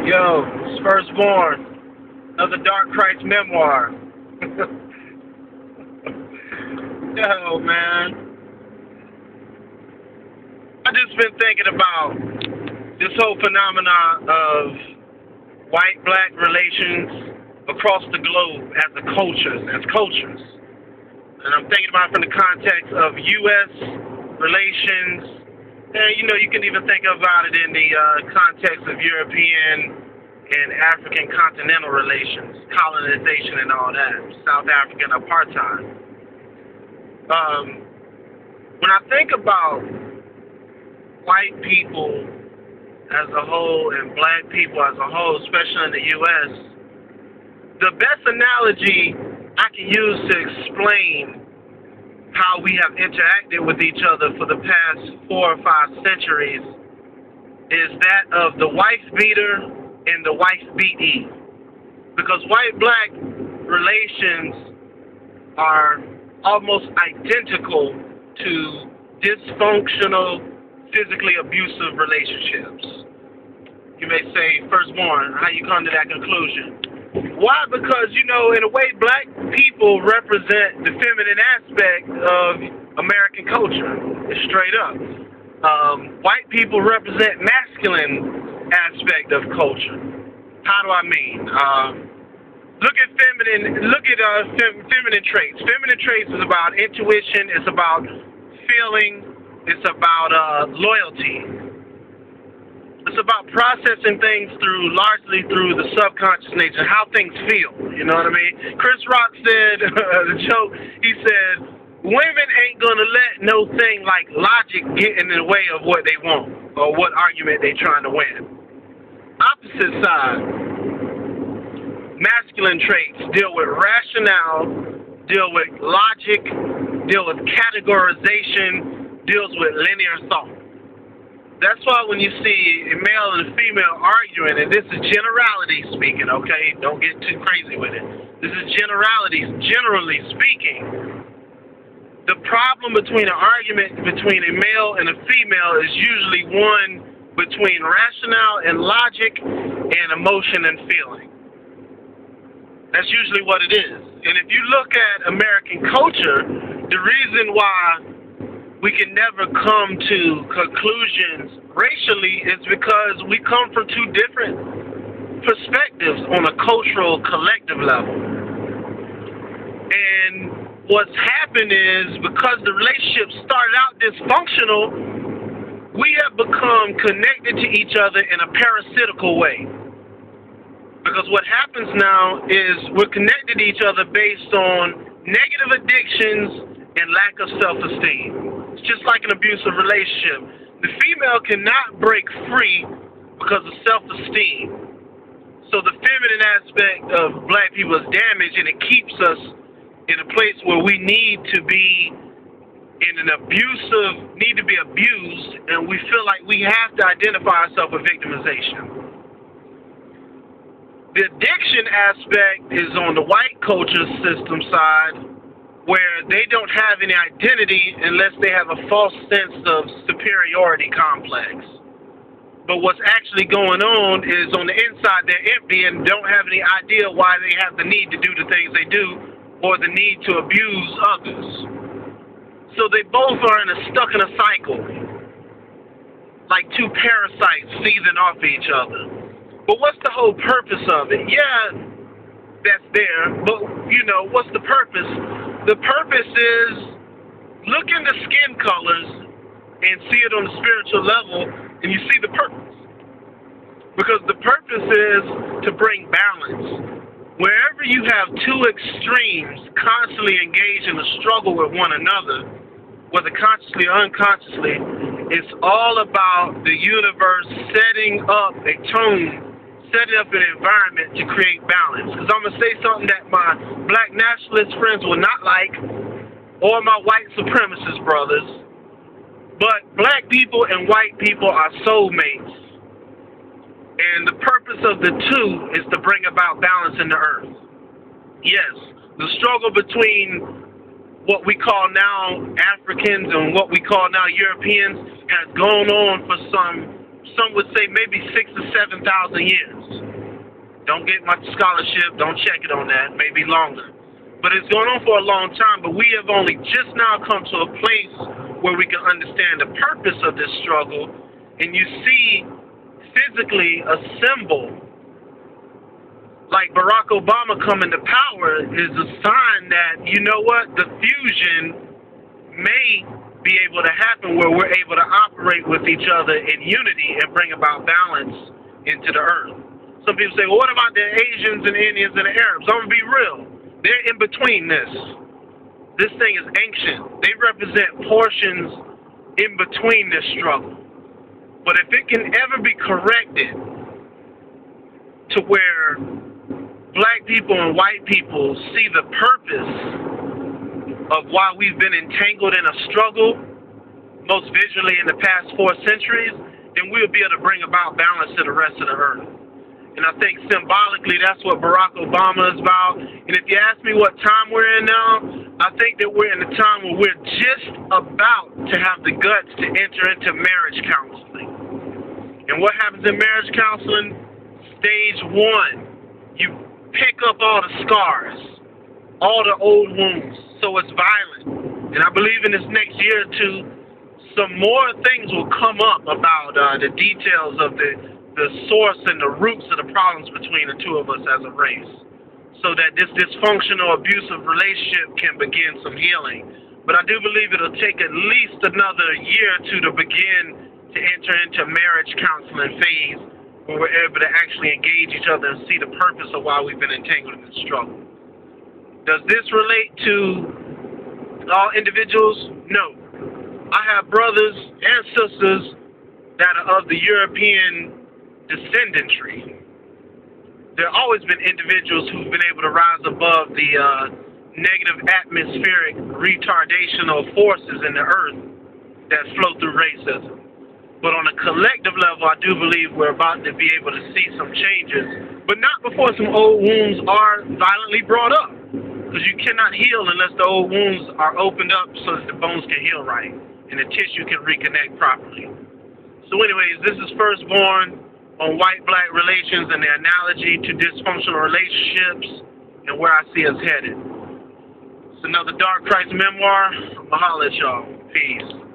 Yo, it's Firstborn, another Dark Christ memoir. Yo, man. I just been thinking about this whole phenomenon of white-black relations across the globe as cultures. And I'm thinking about it from the context of U.S. relations. And, you can even think about it in the context of European and African continental relations, colonization and all that, South African apartheid. When I think about white people as a whole and black people as a whole, especially in the U.S., the best analogy I can use to explain how we have interacted with each other for the past 4 or 5 centuries is that of the wife beater and the wife beatee. Because white-black relations are almost identical to dysfunctional, physically abusive relationships. You may say, Firstborn, how you come to that conclusion? Why? Because, in a way, black people represent the feminine aspect of American culture. It's straight up. White people represent masculine aspect of culture. How do I mean? Look at feminine traits. Feminine traits is about intuition. It's about feeling. It's about loyalty. It's about processing things largely through the subconscious nature, how things feel. You know what I mean? Chris Rock said, the joke, he said, women ain't going to let no thing like logic get in the way of what they want or what argument they trying to win. Opposite side, masculine traits deal with rationale, deal with logic, deal with categorization, deals with linear thought. That's why when you see a male and a female arguing, and this is generality speaking, okay? Don't get too crazy with it. This is generally speaking. The problem between an argument between a male and a female is usually one between rationale and logic and emotion and feeling. That's usually what it is. And if you look at American culture, the reason why we can never come to conclusions racially is because we come from 2 different perspectives on a cultural collective level. And what's happened is because the relationship started out dysfunctional, we have become connected to each other in a parasitical way. Because what happens now is we're connected to each other based on negative addictions and lack of self-esteem. It's just like an abusive relationship. The female cannot break free because of self-esteem. So the feminine aspect of black people is damaged, and it keeps us in a place where we need to be need to be abused, and we feel like we have to identify ourselves with victimization. The addiction aspect is on the white culture system side, where they don't have any identity unless they have a false sense of superiority complex. But what's actually going on is on the inside they're empty and don't have any idea why they have the need to do the things they do or the need to abuse others. So they both are stuck in a cycle, like 2 parasites feeding off each other. But what's the whole purpose of it? Yeah, that's there, but what's the purpose? The purpose is look into skin colors and see it on the spiritual level, and you see the purpose. Because the purpose is to bring balance. Wherever you have 2 extremes constantly engaged in a struggle with one another, whether consciously or unconsciously, it's all about the universe setting up a tone, setting up an environment to create balance. Because I'm going to say something that my black nationalist friends will not like, or my white supremacist brothers, but black people and white people are soulmates. And the purpose of the 2 is to bring about balance in the earth. Yes, the struggle between what we call now Africans and what we call now Europeans has gone on for some would say maybe 6,000 to 7,000 years. Don't get my scholarship. Don't check it on that. Maybe longer. But it's going on for a long time. But we have only just now come to a place where we can understand the purpose of this struggle. And you see physically a symbol like Barack Obama coming to power is a sign that, you know what, the fusion may be able to happen where we're able to operate with each other in unity and bring about balance into the earth. Some people say, well, what about the Asians and Indians and the Arabs? I'm going to be real. They're in between this. This thing is ancient. They represent portions in between this struggle. But if it can ever be corrected to where black people and white people see the purpose of why we've been entangled in a struggle, most visually in the past 4 centuries, then we'll be able to bring about balance to the rest of the earth. And I think symbolically that's what Barack Obama is about. And if you ask me what time we're in now, I think that we're in a time where we're just about to have the guts to enter into marriage counseling. And what happens in marriage counseling? Stage 1, you pick up all the scars, all the old wounds, so it's violent. And I believe in this next year or two, some more things will come up about the details of the source and the roots of the problems between the two of us as a race, so that this dysfunctional, abusive relationship can begin some healing. But I do believe it'll take at least another year or two to begin to enter into marriage counseling phase, where we're able to actually engage each other and see the purpose of why we've been entangled in this struggle. Does this relate to all individuals? No. I have brothers and sisters that are of the European descendantry. There have always been individuals who've been able to rise above the negative atmospheric retardational forces in the earth that flow through racism. But on a collective level, I do believe we're about to be able to see some changes, but not before some old wounds are violently brought up. Because you cannot heal unless the old wounds are opened up so that the bones can heal right and the tissue can reconnect properly. So anyways, this is Firstborn on white-black relations and the analogy to dysfunctional relationships and where I see us headed. It's another Dark Christ memoir. I'ma holla at y'all. Peace.